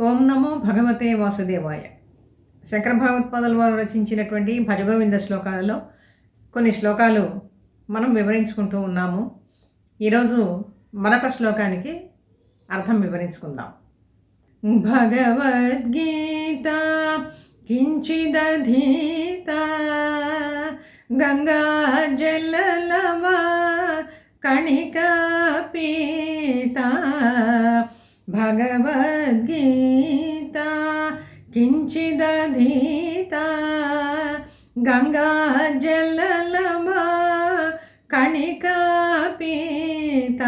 ఓం నమో భగవతే వాసుదేవాయ. శంకర భగవత్పాదుల వారు రచించినటువంటి భజగోవింద శ్లోకాలలో కొన్ని శ్లోకాలు మనం వివరించుకుంటూ ఉన్నాము. ఈరోజు మరొక శ్లోకానికి అర్థం వివరించుకుందాం. భగవద్గీత కించిదధీత గంగా జలలవ కణికా పీత. భగవద్గీత కించిదధీత గంగా జలలవ కణికా పీత.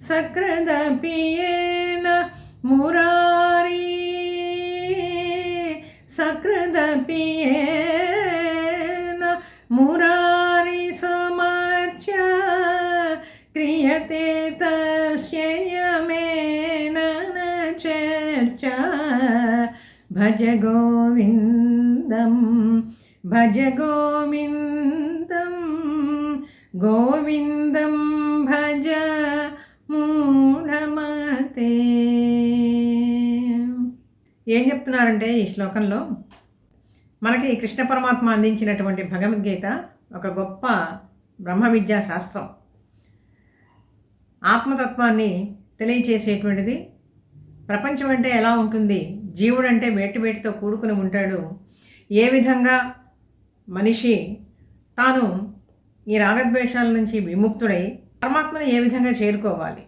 సకృదపియేన మురారీ సకృదపియేన మురారీ సమర్చ్య క్రియతే తస్య యమేన చర్చా. భజ గోవిందం భజ గోవిందం గోవిందం భజ మూఢమతే. ఏం చెప్తున్నారంటే ఈ శ్లోకంలో మనకి కృష్ణ పరమాత్మ అందించినటువంటి భగవద్గీత ఒక గొప్ప బ్రహ్మ విద్యా శాస్త్రం. ఆత్మతత్వాన్ని తెలియచేసేటువంటిది. ప్రపంచం అంటే ఎలా ఉంటుంది, జీవుడు అంటే వేటితో కూడుకుని ఉంటాడు, ఏ విధంగా మనిషి తాను ఈ రాగద్వేషాల నుంచి విముక్తుడై పరమాత్మను ఏ విధంగా చేరుకోవాలి,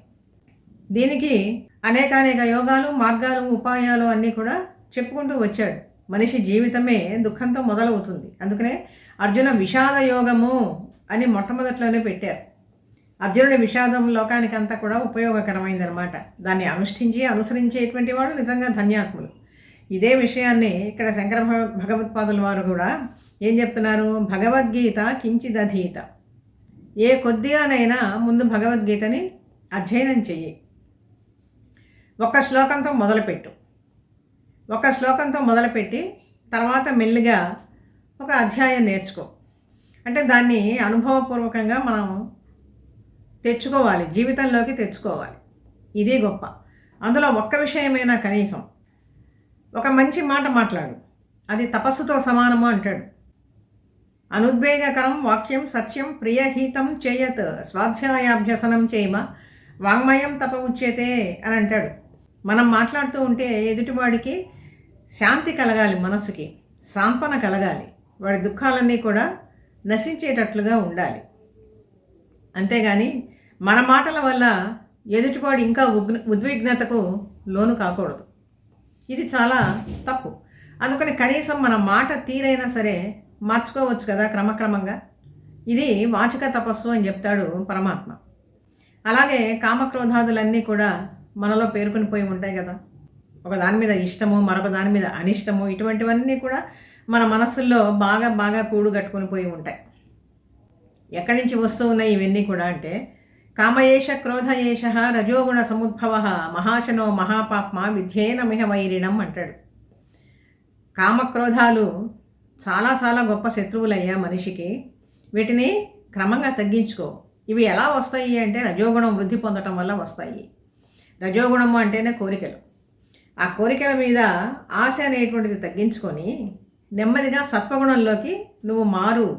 దీనికి అనేక యోగాలు, మార్గాలు, ఉపాయాలు అన్నీ కూడా చెప్పుకుంటూ వచ్చాడు. మనిషి జీవితమే దుఃఖంతో మొదలవుతుంది. అందుకనే అర్జున విషాద యోగము అని మొట్టమొదట్లోనే పెట్టారు. అర్జునుడి విషాదం లోకానికి అంతా కూడా ఉపయోగకరమైందనమాట. దాన్ని అనుసరించేటువంటి వాడు నిజంగా ధన్యాత్ములు. ఇదే విషయాన్ని ఇక్కడ శంకర భగవత్పాదుల వారు కూడా ఏం చెప్తున్నారు, భగవద్గీత కించిదధీత. ఏ కొద్దిగానైనా ముందు భగవద్గీతని అధ్యయనం చెయ్యి. ఒక శ్లోకంతో మొదలుపెట్టి తర్వాత మెల్లిగా ఒక అధ్యాయం నేర్చుకో. అంటే దాన్ని అనుభవపూర్వకంగా మనం తెచ్చుకోవాలి, జీవితంలోకి తెచ్చుకోవాలి. ఇదే గొప్ప. అందులో ఒక్క విషయమైనా కనీసం ఒక మంచి మాట మాట్లాడు, అది తపస్సుతో సమానము అంటాడు. అనుద్వేగకరం వాక్యం సత్యం ప్రియహితం చేయత్ స్వాధ్యాయాభ్యసనం చేయమ వాంగ్మయం తప ఉచ్యతే అని అంటాడు. మనం మాట్లాడుతూ ఉంటే ఎదుటివాడికి శాంతి కలగాలి, మనసుకి సాంత్వన కలగాలి, వాడి దుఃఖాలన్నీ కూడా నశించేటట్లుగా ఉండాలి. అంతేగాని మన మాటల వల్ల ఎదుటివాడు ఇంకా ఉద్విగ్నతకు లోను కాకూడదు. ఇది చాలా తప్పు. అందుకని కనీసం మన మాట తీరైనా సరే మార్చుకోవచ్చు కదా క్రమక్రమంగా. ఇది వాచిక తపస్సు అని చెప్తాడు పరమాత్మ. అలాగే కామక్రోధాదులన్నీ కూడా మనలో పేరుకొని పోయి ఉంటాయి కదా. ఒక దాని మీద ఇష్టము, మరొక దాని మీద అనిష్టము, ఇటువంటివన్నీ కూడా మన మనస్సుల్లో బాగా కూడు కట్టుకొని పోయి ఉంటాయి. ఎక్కడి నుంచి వస్తూ ఉన్నాయి ఇవన్నీ కూడా అంటే, కామయేష క్రోధయేష రజోగుణ సముద్భవ మహాశనో మహాపాప్మ విధ్యేన మిహ వైరిణం అంటాడు. కామక్రోధాలు చాలా గొప్ప శత్రువులయ్యా మనిషికి. వీటిని క్రమంగా తగ్గించుకో. ఇవి ఎలా వస్తాయి అంటే రజోగుణం వృద్ధి పొందటం వల్ల వస్తాయి. రజోగుణము అంటేనే కోరికలు. ఆ కోరికల మీద ఆశ అనేటువంటిది తగ్గించుకొని నెమ్మదిగా సత్వగుణంలోకి నువ్వు మారు.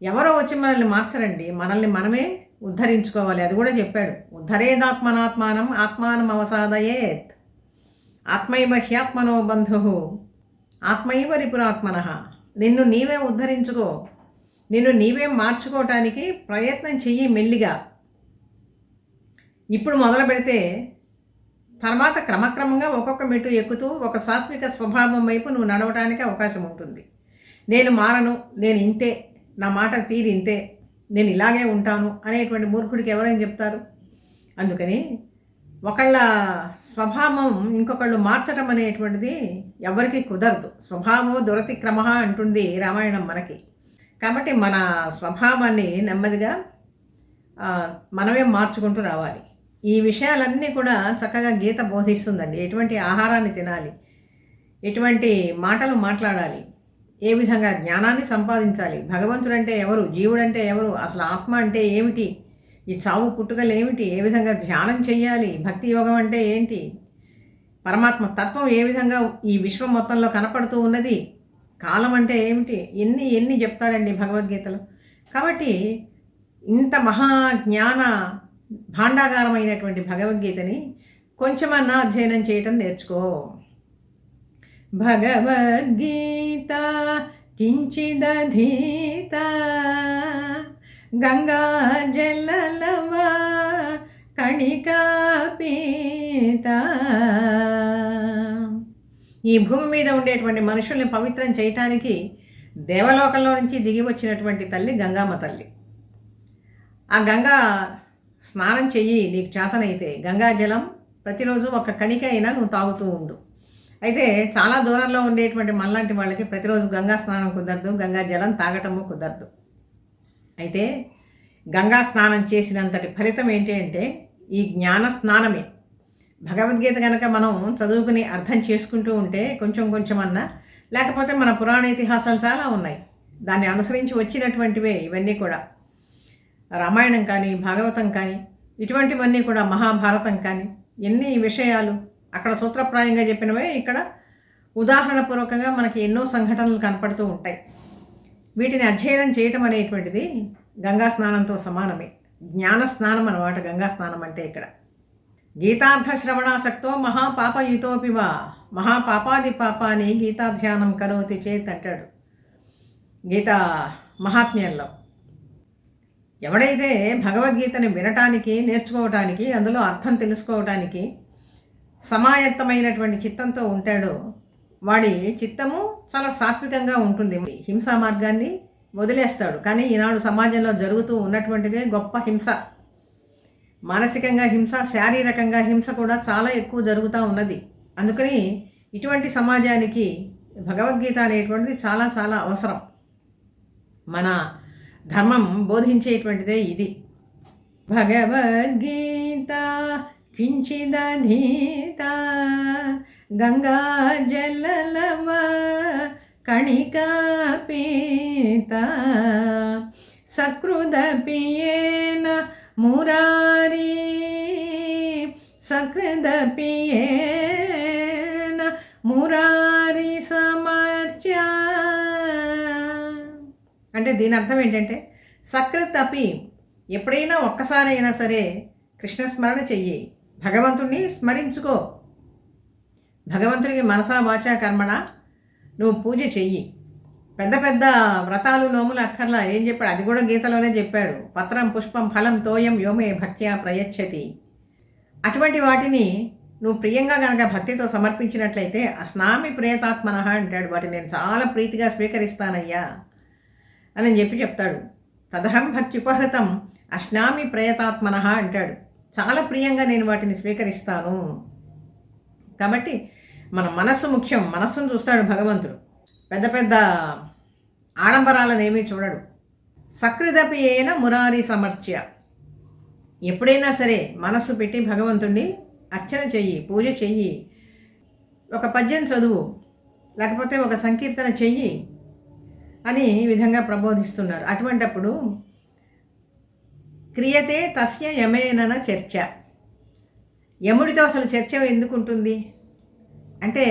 ఎవరో వచ్చి మనల్ని మార్చరండి, మనల్ని మనమే ఉద్ధరించుకోవాలి. అది కూడా చెప్పాడు. ఉద్ధరేదాత్మనాత్మానం ఆత్మానం అవసాదయేత్ ఆత్మైవ హ్యాత్మనో బంధు ఆత్మైవ రిపురాత్మన. నిన్ను నీవే ఉద్ధరించుకో, నిన్ను నీవే మార్చుకోవటానికి ప్రయత్నం చెయ్యి మెల్లిగా. ఇప్పుడు మొదలు పెడితే తర్వాత క్రమక్రమంగా ఒక్కొక్క మెట్టు ఎక్కుతూ ఒక సాత్విక స్వభావం వైపు నువ్వు నడవటానికి అవకాశం ఉంటుంది. నేను మారను, నేను ఇంతే, నా మాట తీరి ఇంతే, నేను ఇలాగే ఉంటాను అనేటువంటి మూర్ఖుడికి ఎవరైనా చెప్తారు. అందుకని ఒకళ్ళ స్వభావం ఇంకొకళ్ళు మార్చడం అనేటువంటిది ఎవరికి కుదరదు. స్వభావో దురతిక్రమ అంటుంది రామాయణం మనకి. కాబట్టి మన స్వభావాన్ని నెమ్మదిగా మనమే మార్చుకుంటూ రావాలి. ఈ విషయాలన్నీ కూడా చక్కగా గీత బోధిస్తుందండి. ఎటువంటి ఆహారాన్ని తినాలి, ఎటువంటి మాటలు మాట్లాడాలి, ఏ విధంగా జ్ఞానాన్ని సంపాదించాలి, భగవంతుడంటే ఎవరు, జీవుడంటే ఎవరు, అసలు ఆత్మ అంటే ఏమిటి, ఈ చావు పుట్టుకలు ఏమిటి, ఏ విధంగా ధ్యానం చేయాలి, భక్తి యోగం అంటే ఏంటి, పరమాత్మ తత్వం ఏ విధంగా ఈ విశ్వం మొత్తంలో కనపడుతూ ఉన్నది, కాలం అంటే ఏమిటి, ఎన్ని ఎన్ని చెప్తాడండి భగవద్గీతలో. కాబట్టి ఇంత మహాజ్ఞాన భాండాగారమైనటువంటి భగవద్గీతని కొంచెమన్నా అధ్యయనం చేయటం నేర్చుకో. భగవద్గీత కించిదధీత గంగా జలలవ కణికా పీత. ఈ భూమి మీద ఉండేటువంటి మనుషుల్ని పవిత్రం చేయటానికి దేవలోకంలో నుంచి దిగి వచ్చినటువంటి తల్లి గంగామ్మ తల్లి. ఆ గంగా స్నానం చెయ్యి, నీకు చేతనైతే గంగా జలం ప్రతిరోజు ఒక కణిక అయినా నువ్వు తాగుతూ ఉండు. అయితే చాలా దూరంలో ఉండేటువంటి మనలాంటి వాళ్ళకి ప్రతిరోజు గంగా స్నానం కుదరదు, గంగా జలం తాగటము కుదరదు. అయితే గంగా స్నానం చేసినంతటి ఫలితం ఏంటి అంటే ఈ జ్ఞాన స్నానమే. భగవద్గీత కనుక మనం చదువుకుని అర్థం చేసుకుంటూ ఉంటే కొంచెం కొంచెం అన్నా, లేకపోతే మన పురాణ ఇతిహాసాలు చాలా ఉన్నాయి, దాన్ని అనుసరించి వచ్చినటువంటివే ఇవన్నీ కూడా. రామాయణం కానీ, భాగవతం కానీ, ఇటువంటివన్నీ కూడా, మహాభారతం కానీ, ఎన్ని విషయాలు అక్కడ సూత్రప్రాయంగా చెప్పినవే ఇక్కడ ఉదాహరణపూర్వకంగా మనకి ఎన్నో సంఘటనలు కనపడుతూ ఉంటాయి. వీటిని అధ్యయనం చేయటం అనేటువంటిది గంగా స్నానంతో సమానమే. జ్ఞాన స్నానం అన్నమాట గంగా స్నానం అంటే. ఇక్కడ గీతార్థ శ్రవణాసక్తో మహాపాపయుతోపివా మహాపాపాది పాపాని గీతాధ్యానం కరోతి చేత్ అంటాడు గీతా మహాత్మ్యంలో. ఎవడైతే భగవద్గీతని వినటానికి, నేర్చుకోవటానికి, అందులో అర్థం తెలుసుకోవటానికి సమాయత్తమైనటువంటి చిత్తంతో ఉంటాడో వాడి చిత్తము చాలా సాత్వికంగా ఉంటుంది. హింసా మార్గాన్ని వదిలేస్తాడు. కానీ ఈనాడు సమాజంలో జరుగుతూ ఉన్నటువంటిదే గొప్ప హింస. మానసికంగా హింస, శారీరకంగా హింస కూడా చాలా ఎక్కువ జరుగుతూ ఉన్నది. అందుకని ఇటువంటి సమాజానికి భగవద్గీత అనేటువంటిది చాలా చాలా అవసరం. మన ధర్మం బోధించేటువంటిదే ఇది. భగవద్గీత కించిదధీత గంగా జలలవ కణికా పీత సకృదపియేన మురారి సకృదపియేన మురారి సమర్చ. అంటే దీని అర్థం ఏంటంటే సకృత్ అపి, ఎప్పుడైనా ఒక్కసారైనా సరే కృష్ణస్మరణ చెయ్యి, భగవంతుణ్ణి స్మరించుకో. భగవంతుడికి మనసా వాచా కర్మణ నువ్వు పూజ చెయ్యి. పెద్ద పెద్ద వ్రతాలు, నోములు అక్కర్లా. ఏం చెప్పాడు? అది కూడా గీతలోనే చెప్పాడు. పత్రం పుష్పం ఫలం తోయం యోమే భక్త్యా ప్రయచ్చతి. అటువంటి వాటిని నువ్వు ప్రియంగా కనుక భక్తితో సమర్పించినట్లయితే అస్నామి ప్రియతాత్మన అంటాడు. వాటిని నేను చాలా ప్రీతిగా స్వీకరిస్తానయ్యా అని చెప్పి చెప్తాడు. తదహం భక్త్యుపహృతం అస్నామి ప్రియతాత్మన అంటాడు. చాలా ప్రియంగా నేను వాటిని స్వీకరిస్తాను. కాబట్టి మన మనస్సు ముఖ్యం. మనస్సును చూస్తాడు భగవంతుడు. పెద్ద పెద్ద ఆడంబరాలను ఏమీ చూడడు. సకృదపి అయిన మురారి సమర్చ్య. ఎప్పుడైనా సరే మనస్సు పెట్టి భగవంతుణ్ణి అర్చన చెయ్యి, పూజ చెయ్యి, ఒక పద్యం చదువు, లేకపోతే ఒక సంకీర్తన చెయ్యి అని ఈ విధంగా ప్రబోధిస్తున్నారు. అటువంటప్పుడు క్రియతే తస్య యమేనన చర్చ. యముడితో అసలు చర్చ ఎందుకు ఉంటుంది అంటే,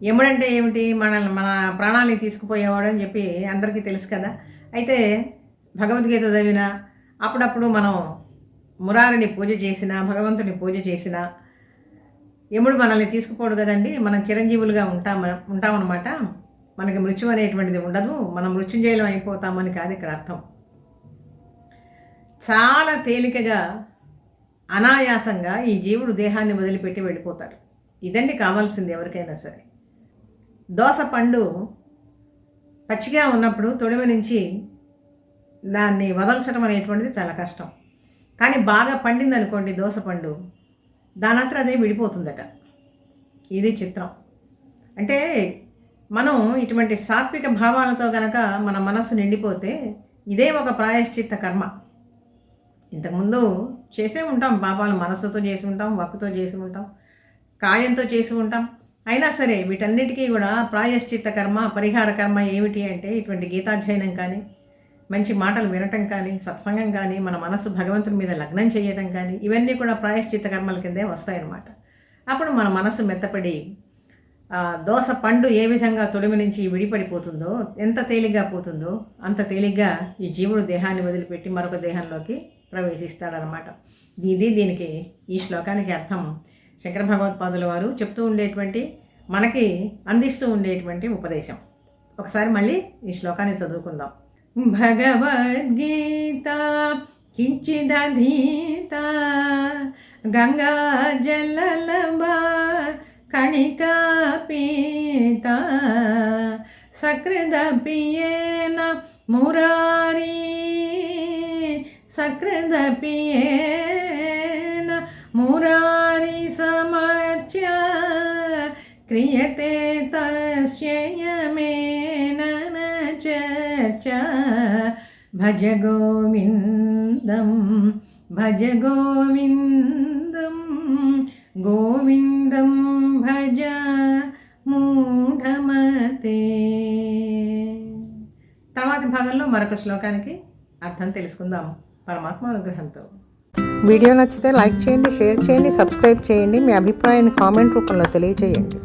యముడంటే ఏమిటి? మన ప్రాణాలని తీసుకుపోయేవాడు అని చెప్పి అందరికీ తెలుసు కదా. అయితే భగవద్గీత చదివినా, అప్పుడప్పుడు మనం మురారిని పూజ చేసినా, భగవంతుని పూజ చేసినా యముడు మనల్ని తీసుకుపోడు కదండి. మనం చిరంజీవులుగా ఉంటామన్నమాట. మనకి మృత్యు అనేటువంటిది ఉండదు. మనం మృత్యుంజయులం అయిపోతామని కాదు ఇక్కడ అర్థం. చాలా తేలికగా, అనాయాసంగా ఈ జీవుడు దేహాన్ని వదిలిపెట్టి వెళ్ళిపోతాడు. ఇదండి కావాల్సింది ఎవరికైనా సరే. దోస పండు పచ్చిగా ఉన్నప్పుడు తొడిమ నుంచి దాన్ని వదల్చడం అనేటువంటిది చాలా కష్టం. కానీ బాగా పండింది అనుకోండి దోస పండు, దానంతా అదే విడిపోతుందట. ఇది చిత్రం. అంటే మనం ఇటువంటి సాత్విక భావాలతో గనక మన మనస్సు నిండిపోతే ఇదే ఒక ప్రాయశ్చిత్త కర్మ. ఇంతకుముందు చేసే ఉంటాం పాపాలు, మనస్సుతో చేసి ఉంటాం, వాక్కుతో చేసి ఉంటాం, కాయంతో చేసి ఉంటాం. అయినా సరే వీటన్నిటికీ కూడా ప్రాయశ్చిత్త కర్మ, పరిహార కర్మ ఏమిటి అంటే ఇటువంటి గీతాధ్యయనం కానీ, మంచి మాటలు వినటం కానీ, సత్సంగం కానీ, మన మనస్సు భగవంతుని మీద లగ్నం చేయటం కానీ, ఇవన్నీ కూడా ప్రాయశ్చిత్త కర్మల కిందే వస్తాయన్నమాట. అప్పుడు మన మనసు మెత్తపడి దోస పండు ఏ విధంగా తొడిమి నుంచి విడిపడిపోతుందో, ఎంత తేలిగ్గా పోతుందో అంత తేలిగ్గా ఈ జీవుడు దేహాన్ని వదిలిపెట్టి మరొక దేహంలోకి ప్రవేశిస్తాడనమాట. దీనికి ఈ శ్లోకానికి అర్థం శంకర భగవత్పాదుల వారు చెప్తూ ఉండేటువంటి, మనకి అందిస్తూ ఉండేటువంటి ఉపదేశం. ఒకసారి మళ్ళీ ఈ శ్లోకాన్ని చదువుకుందాం. భగవద్గీత కించిదధీత గంగా జలలభా కణికా పీత సకృదపియేన మురారీ సకృదపియేన మురారీ సమర్చ్య క్రియతే తస్య యమేన చర్చా భజ గోవిందం భజ గోవిందం గోవిందం భజ మూఢమతే. తర్వాతి భాగంలో మరొక శ్లోకానికి అర్థం తెలుసుకుందాం పరమాత్మ అనుగ్రహంతో. వీడియో నచ్చితే లైక్ చేయండి, షేర్ చేయండి, సబ్స్క్రైబ్ చేయండి. మీ అభిప్రాయాన్ని కామెంట్ రూపంలో తెలియజేయండి.